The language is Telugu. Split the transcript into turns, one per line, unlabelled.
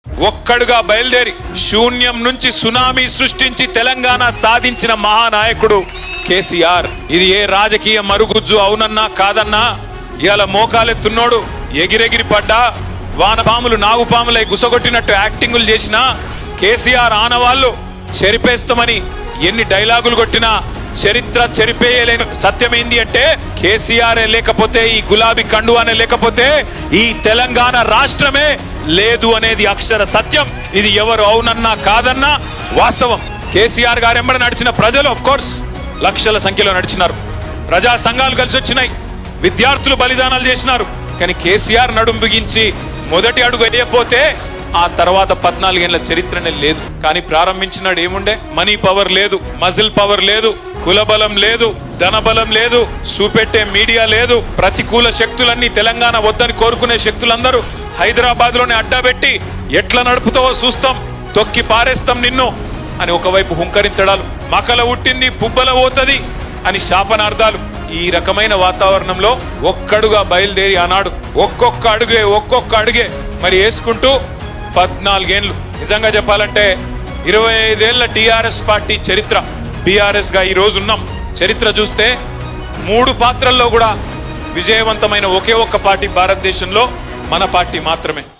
ఒక్కడుగా బయలుదేరి శూన్యం నుంచి సునామీ సృష్టించి తెలంగాణ సాధించిన మహానాయకుడు కేసీఆర్. ఇది ఏ రాజకీయ మరుగుజ్జు అవునన్నా కాదన్నా ఇవాళ మోకాలెత్తున్నోడు ఎగిరెగిరి పడ్డా వానపాములు నాగుపాములై గుసగొట్టినట్టు యాక్టింగులు చేసినా కేసీఆర్ ఆనవాళ్ళు చెరిపేస్తామని ఎన్ని డైలాగులు కొట్టినా చరిత్ర చెరిపేయలేని సత్యమైంది అంటే కేసీఆర్ లేకపోతే, ఈ గులాబీ కండువానే లేకపోతే ఈ తెలంగాణ రాష్ట్రమే లేదు అనేది అక్షర సత్యం. ఇది ఎవరు అవునన్నా కాదన్నా వాస్తవం. కేసీఆర్ గారు ఎంబడి నడిచిన ప్రజలు ఆఫ్ కోర్స్ లక్షల సంఖ్యలో నడిచినారు, ప్రజా సంఘాలు కలిసి వచ్చినాయి, విద్యార్థులు బలిదానాలు చేసినారు. కానీ కేసీఆర్ నడుం బిగించి మొదటి అడుగు వేయకపోతే ఆ తర్వాత 14 ఏళ్ల చరిత్రనే లేదు. కానీ ప్రారంభించినాడు ఏముండే? మనీ పవర్ లేదు, మజిల్ పవర్ లేదు, కులబలం లేదు, ధనబలం లేదు, చూపెట్టే మీడియా లేదు. ప్రతికూల శక్తులన్నీ తెలంగాణ వద్దని కోరుకునే శక్తులందరూ హైదరాబాద్ లోనే అడ్డాబెట్టి ఎట్లా నడుపుతావో చూస్తాం, తొక్కి పారేస్తాం నిన్ను అని ఒకవైపు హుంకరించడాలు, మకల ఉట్టింది పుబ్బల పోతది అని శాపనార్థాలు. ఈ రకమైన వాతావరణంలో ఒక్కడుగా బయలుదేరి ఆనాడు ఒక్కొక్క అడుగే మరి వేసుకుంటూ 14 ఏళ్ళు. నిజంగా చెప్పాలంటే 25 ఏళ్ల టీఆర్ఎస్ పార్టీ చరిత్ర, బీఆర్ఎస్ గా ఈ రోజు ఉన్నాం. చరిత్ర చూస్తే 3 పాత్రల్లో కూడా విజయవంతమైన ఒకే ఒక్క పార్టీ భారతదేశంలో మన పార్టీ మాత్రమే.